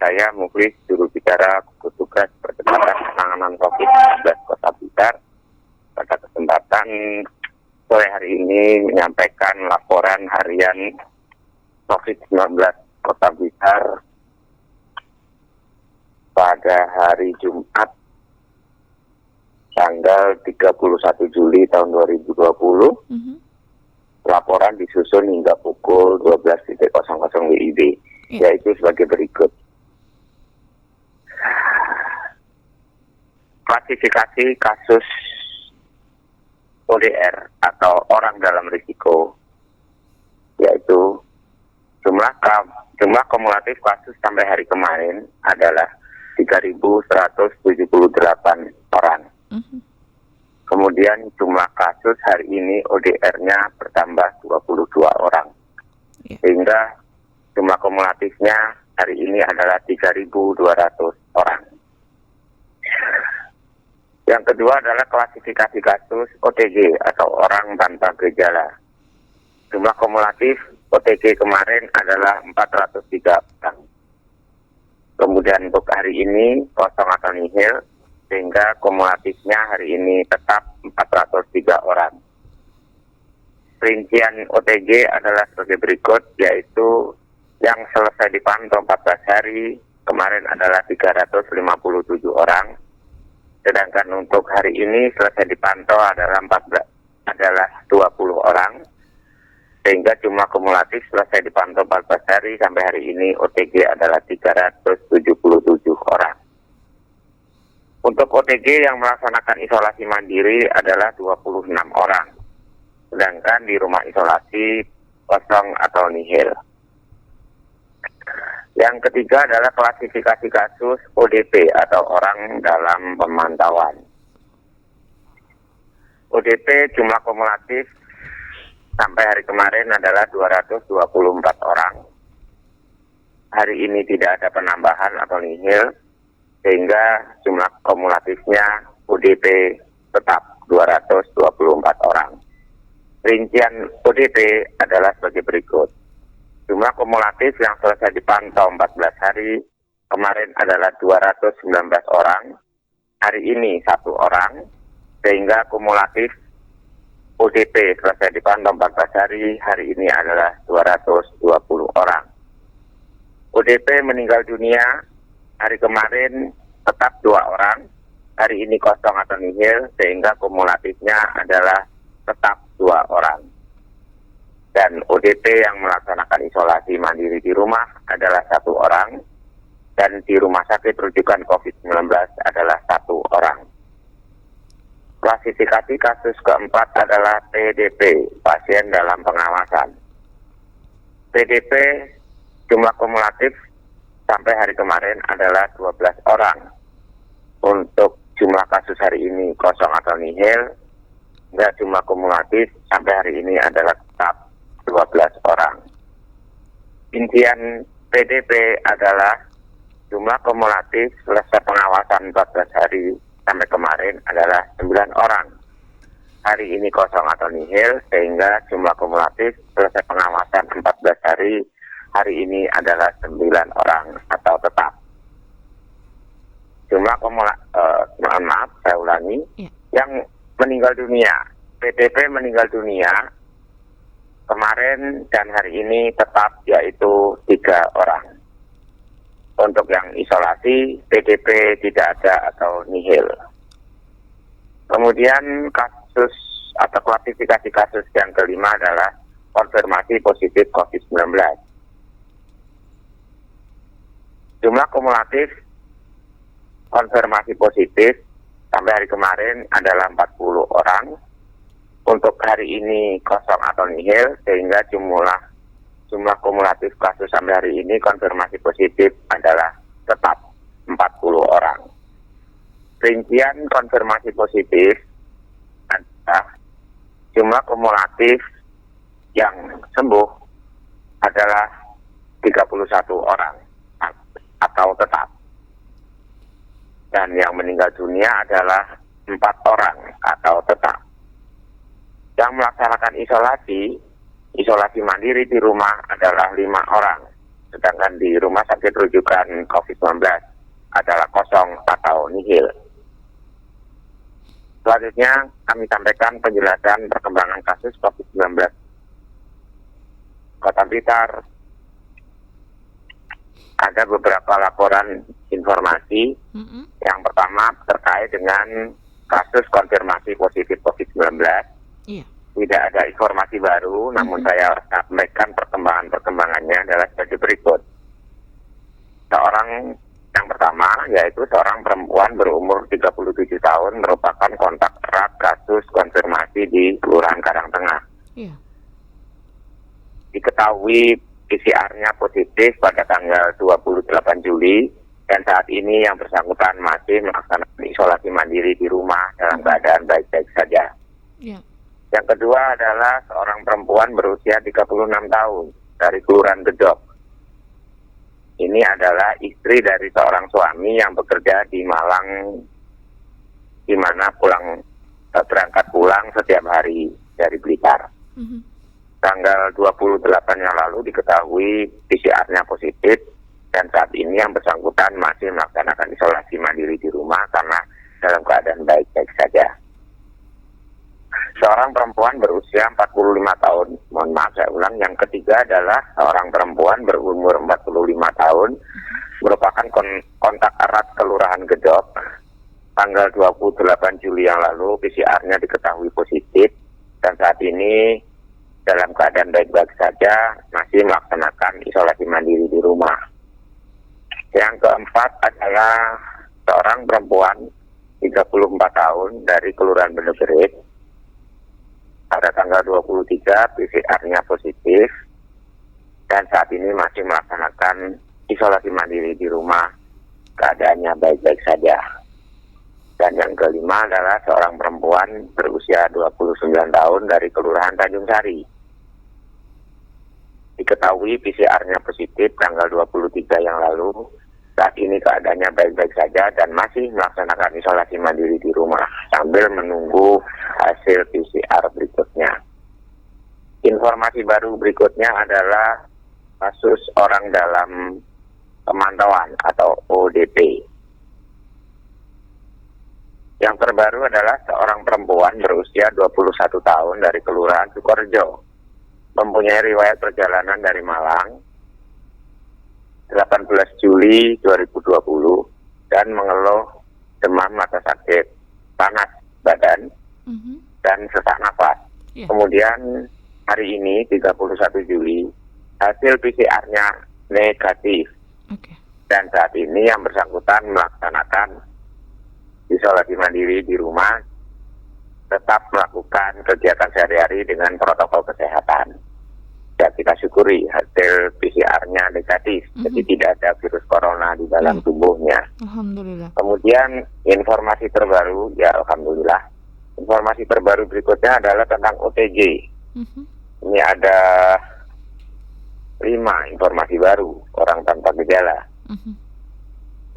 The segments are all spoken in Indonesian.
saya Mukhlis, juru bicara gugus tugas percepatan penanganan COVID-19 Kota Blitar. Pada kesempatan sore hari ini menyampaikan laporan harian COVID-19 Kota Blitar pada hari Jumat tanggal 31 Juli tahun 2020. Laporan disusun hingga pukul 12.00 WIB, yaitu sebagai berikut. Klasifikasi kasus ODR atau orang dalam risiko, yaitu jumlah kumulatif kasus sampai hari kemarin adalah 3.178 orang. Kemudian jumlah kasus hari ini ODR-nya bertambah 22 orang. Sehingga jumlah kumulatifnya hari ini adalah 3.200 orang. Yang kedua adalah klasifikasi kasus OTG atau orang tanpa gejala. Jumlah kumulatif OTG kemarin adalah 403 orang. Kemudian untuk hari ini kosong atau nihil, sehingga kumulatifnya hari ini tetap 403 orang. Rincian OTG adalah sebagai berikut, yaitu yang selesai dipantau 14 hari, kemarin adalah 357 orang. Sedangkan untuk hari ini selesai dipantau adalah 20 orang. Sehingga jumlah kumulatif selesai dipantau 14 hari sampai hari ini OTG adalah 377 orang. Untuk OTG yang melaksanakan isolasi mandiri adalah 26 orang. Sedangkan di rumah isolasi kosong atau nihil. Yang ketiga adalah klasifikasi kasus ODP atau orang dalam pemantauan. ODP jumlah kumulatif sampai hari kemarin adalah 224 orang. Hari ini tidak ada penambahan atau nihil, sehingga jumlah kumulatifnya ODP tetap 224 orang. Rincian ODP adalah sebagai berikut. Jumlah kumulatif yang selesai dipantau 14 hari kemarin adalah 219 orang. Hari ini 1 orang, sehingga kumulatif ODP selesai dipantau 14 hari ini adalah 220 orang. ODP meninggal dunia hari kemarin tetap 2 orang, hari ini kosong atau nihil, sehingga kumulatifnya adalah tetap 2 orang. Dan ODP yang melaksanakan isolasi mandiri di rumah adalah 1 orang, dan di rumah sakit rujukan COVID-19 adalah 1 orang. Klasifikasi kasus keempat adalah PDP, pasien dalam pengawasan. PDP jumlah kumulatif sampai hari kemarin adalah 12 orang. Untuk jumlah kasus hari ini kosong atau nihil, dan jumlah kumulatif sampai hari ini adalah tetap 12 orang. Rincian PDP adalah jumlah kumulatif selesai pengawasan 14 hari sampai kemarin adalah 9 orang. Hari ini kosong atau nihil, sehingga jumlah kumulatif selesai pengawasan 14 hari ini adalah 9 orang atau tetap. Jumlah saya ulangi, yang meninggal dunia, PDP meninggal dunia kemarin dan hari ini tetap, yaitu 3 orang. Untuk yang isolasi, PDP tidak ada atau nihil. Kemudian kasus atau klasifikasi kasus yang kelima adalah konfirmasi positif COVID-19. Jumlah kumulatif konfirmasi positif sampai hari kemarin adalah 40 orang. Untuk hari ini kosong atau nihil, sehingga jumlah kumulatif kasus sampai hari ini konfirmasi positif adalah tetap 40 orang. Rincian konfirmasi positif adalah jumlah kumulatif yang sembuh adalah 31 orang atau tetap. Dan yang meninggal dunia adalah 4 orang atau tetap. Yang melaksanakan isolasi mandiri di rumah adalah 5 orang. sedangkan di rumah sakit rujukan COVID-19 adalah kosong atau nihil. Selanjutnya kami sampaikan penjelasan perkembangan kasus COVID-19 Kota Blitar. Ada beberapa laporan informasi. Yang pertama terkait dengan kasus konfirmasi positif COVID-19. Iya. Tidak ada informasi baru, namun saya sampaikan perkembangannya adalah sebagai berikut. Yang pertama, yaitu seorang perempuan berumur 37 tahun merupakan kontak erat kasus konfirmasi di Kelurahan Karangtengah. Iya. Diketahui PCR-nya positif pada tanggal 28 Juli dan saat ini yang bersangkutan masih melaksanakan isolasi mandiri di rumah dalam keadaan baik-baik saja. Iya. Yang kedua adalah seorang perempuan berusia 36 tahun dari Kelurahan Gedok. Ini adalah istri dari seorang suami yang bekerja di Malang, di mana berangkat pulang setiap hari dari Blitar. Tanggal 28 yang lalu diketahui PCR-nya positif dan saat ini yang bersangkutan masih melaksanakan isolasi mandiri di rumah karena dalam keadaan baik-baik saja. Seorang perempuan berusia 45 tahun, mohon maaf saya ulang, yang ketiga adalah seorang perempuan berumur 45 tahun, merupakan kontak erat Kelurahan Gedok. Tanggal 28 Juli yang lalu PCR-nya diketahui positif dan saat ini dalam keadaan baik-baik saja masih melaksanakan isolasi mandiri di rumah. Yang keempat adalah seorang perempuan 34 tahun dari Kelurahan Benegerit. Pada tanggal 23 PCR-nya positif dan saat ini masih melaksanakan isolasi mandiri di rumah, keadaannya baik-baik saja. Dan yang kelima adalah seorang perempuan berusia 29 tahun dari Kelurahan Tanjung Sari. Diketahui PCR-nya positif tanggal 23 yang lalu, saat ini keadaannya baik-baik saja dan masih melaksanakan isolasi mandiri di rumah sambil menunggu hasil PCR berikutnya. Informasi baru berikutnya adalah kasus orang dalam pemantauan atau ODP. Yang terbaru adalah seorang perempuan berusia 21 tahun dari Kelurahan Sukorejo, mempunyai riwayat perjalanan dari Malang 18 Juli 2020 dan mengeluh demam atau sakit panas badan dan sesak nafas. Kemudian hari ini 31 Juli hasil PCR-nya negatif. Dan saat ini yang bersangkutan melaksanakan isolasi mandiri di rumah, tetap melakukan kegiatan sehari-hari dengan protokol kesehatan. Ya, kita syukuri hasil PCR-nya negatif, jadi tidak ada virus corona di dalam tubuhnya. Alhamdulillah. Kemudian informasi terbaru, ya alhamdulillah. Informasi terbaru berikutnya adalah tentang OTG. Ini ada 5 informasi baru, orang tanpa gejala.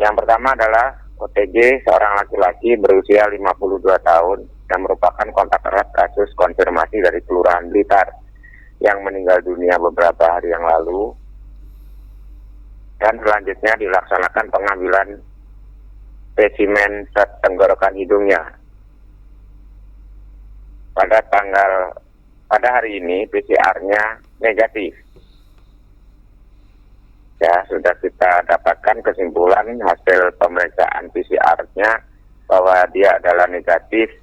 Yang pertama adalah OTG seorang laki-laki berusia 52 tahun yang merupakan kontak erat kasus konfirmasi dari Kelurahan Blitar yang meninggal dunia beberapa hari yang lalu. Dan selanjutnya dilaksanakan pengambilan spesimen zat tenggorokan hidungnya. Pada hari ini PCR-nya negatif. Ya, sudah kita dapatkan kesimpulan hasil pemeriksaan PCR-nya bahwa dia adalah negatif,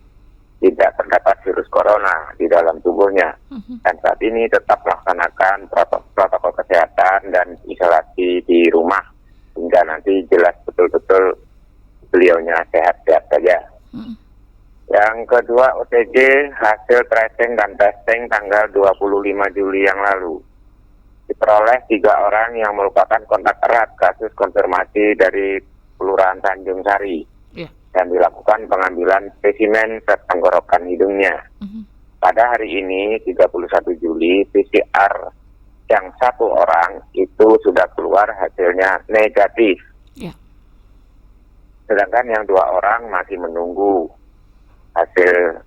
tidak terdapat virus corona di dalam tubuhnya. Dan saat ini tetap melaksanakan protokol kesehatan dan isolasi di rumah hingga nanti jelas betul-betul beliaunya sehat-sehat saja. Yang kedua, OTG hasil tracing dan testing tanggal 25 Juli yang lalu. Diperoleh 3 orang yang merupakan kontak erat kasus konfirmasi dari Kelurahan Tanjung Sari. Dan dilakukan pengambilan spesimen zat tenggorokan hidungnya. Pada hari ini 31 Juli PCR yang 1 orang itu sudah keluar hasilnya negatif. Sedangkan yang 2 orang masih menunggu hasil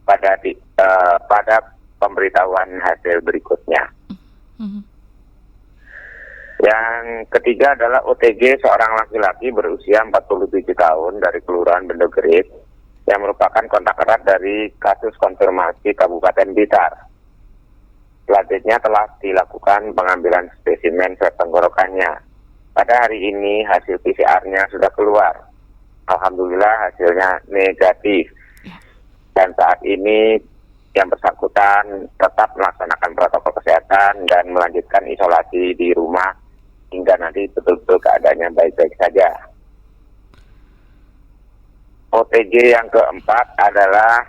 pada pemberitahuan hasil berikutnya. Yang ketiga adalah OTG seorang laki-laki berusia 47 tahun dari Kelurahan Bendogerit yang merupakan kontak erat dari kasus konfirmasi Kabupaten Blitar. Selanjutnya telah dilakukan pengambilan spesimen swab tenggorokannya. Pada hari ini hasil PCR-nya sudah keluar. Alhamdulillah hasilnya negatif. Dan saat ini yang bersangkutan tetap melaksanakan protokol kesehatan dan melanjutkan isolasi di rumah hingga nanti betul-betul keadaannya baik-baik saja. OTG yang keempat adalah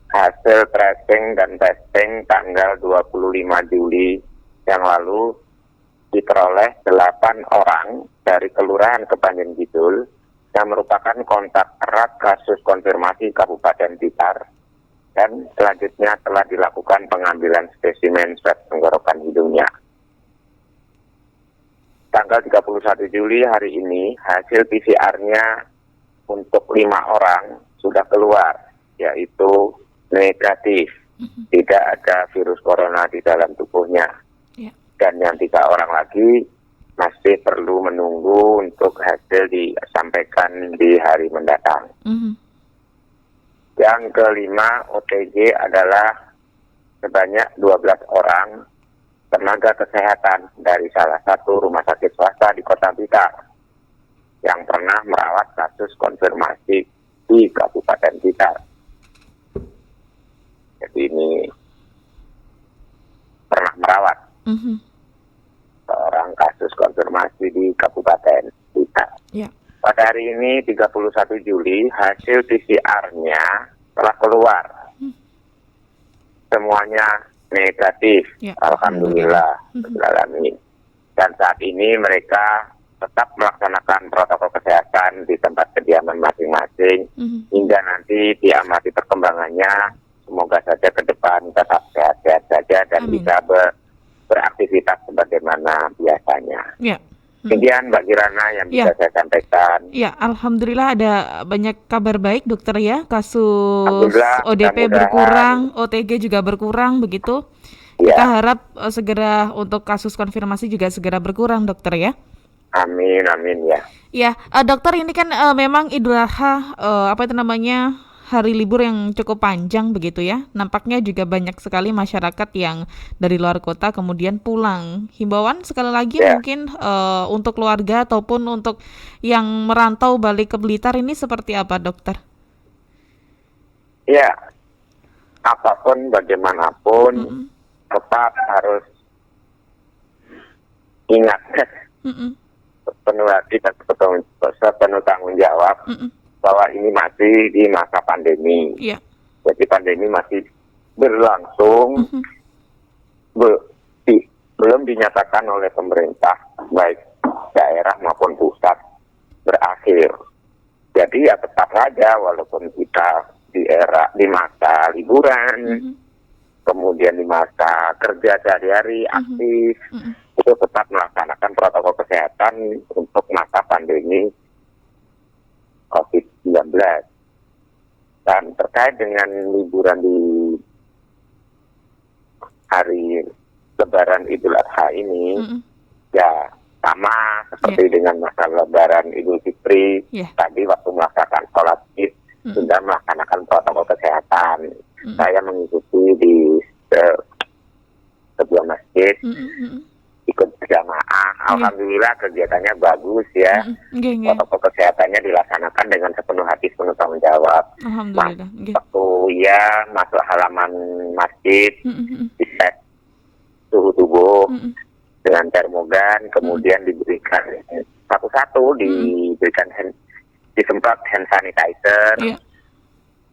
hasil tracing dan testing tanggal 25 Juli yang lalu diperoleh 8 orang dari Kelurahan Kepanjen Kidul yang merupakan kontak erat kasus konfirmasi Kabupaten Blitar. Dan selanjutnya telah dilakukan pengambilan spesimen swab tenggorokan hidungnya. Tanggal 31 Juli hari ini hasil PCR-nya untuk 5 orang sudah keluar, yaitu negatif, tidak ada virus corona di dalam tubuhnya. Dan yang 3 orang lagi masih perlu menunggu untuk hasil disampaikan di hari mendatang. Yang kelima, OTG adalah sebanyak 12 orang tenaga kesehatan dari salah satu rumah sakit swasta di Kota Blitar yang pernah merawat kasus konfirmasi di Kabupaten Blitar. Jadi ini pernah merawat seorang kasus konfirmasi di Kabupaten Blitar. Pada hari ini 31 Juli hasil PCR-nya telah keluar. Semuanya negatif. Alhamdulillah. Dan saat ini mereka tetap melaksanakan protokol kesehatan di tempat kediaman masing-masing hingga nanti diamati perkembangannya. Semoga saja ke depan tetap sehat-sehat saja dan bisa beraktivitas sebagaimana biasanya. Kemudian Mbak Kirana yang bisa saya sampaikan. Alhamdulillah ada banyak kabar baik dokter ya. Kasus ODP berkurang, OTG juga berkurang begitu. Kita harap segera untuk kasus konfirmasi juga segera berkurang dokter ya. Amin ya. Dokter ini kan memang Idul Adha hari libur yang cukup panjang begitu ya. Nampaknya juga banyak sekali masyarakat yang dari luar kota kemudian pulang. Himbauan sekali lagi mungkin untuk keluarga ataupun untuk yang merantau balik ke Blitar ini seperti apa dokter? Ya, apapun bagaimanapun tetap harus ingat sepenuh hati dan sepenuh tanggung jawab bahwa ini masih di masa pandemi. Jadi pandemi masih berlangsung, belum dinyatakan oleh pemerintah baik daerah maupun pusat berakhir. Jadi ya tetap saja walaupun kita di masa liburan, kemudian di masa kerja sehari-hari aktif, itu tetap melaksanakan protokol kesehatan untuk masa pandemi COVID-19. Dan terkait dengan liburan di hari Lebaran Idul Adha ini, ya sama seperti dengan masa Lebaran Idul Fitri, tadi waktu melaksanakan sholat Id, sudah melaksanakan protokol kesehatan. Saya mengikuti di sebuah masjid, ikut berjamaah. Alhamdulillah kegiatannya bagus ya. Protokol kesehatannya dilaksanakan dengan sepenuh hati, sepenuh tanggung jawab. Alhamdulillah. Waktu masuk halaman masjid, dites suhu tubuh dengan termogan, kemudian diberikan satu-satu, diberikan disemprot hand sanitizer,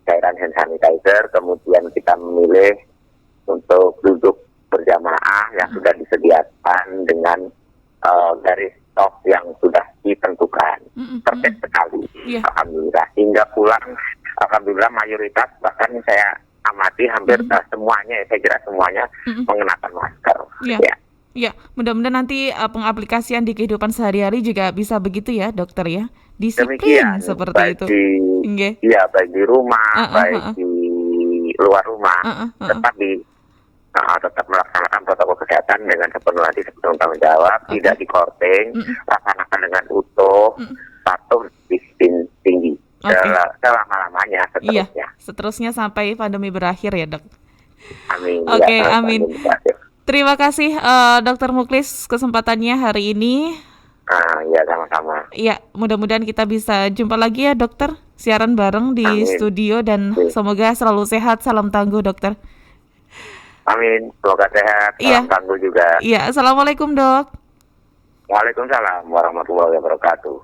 cairan hand sanitizer, kemudian kita memilih untuk duduk berjamaah yang sudah disediakan dengan garis stop yang sudah ditentukan. Tertib sekali. Alhamdulillah. Hingga pulang, alhamdulillah mayoritas, bahkan saya amati hampir semuanya, saya kira semuanya mengenakan masker. Ya, mudah-mudahan nanti pengaplikasian di kehidupan sehari-hari juga bisa begitu ya dokter ya. Disiplin demikian, seperti baik itu. Baik di rumah, baik di luar rumah, tetap tetap melaksanakan protokol kesehatan dengan sepenuh hati, sepenuh tanggung jawab, tidak dikorting, laksanakan dengan utuh, patuh, disiplin tinggi. Selama-lamanya Iya, seterusnya. seterusnya sampai pandemi berakhir ya, Dok. Amin. Oke, Ya, amin. Terima kasih Dokter Muklis kesempatannya hari ini. Ya, sama-sama. Ya, mudah-mudahan kita bisa jumpa lagi ya, Dokter. Siaran bareng di Amin. studio dan Amin. semoga selalu sehat. Salam tangguh, Dokter. Amin. Semoga sehat. Iya. Salam tangguh juga. Iya, Assalamualaikum, Dok. Waalaikumsalam warahmatullahi wabarakatuh.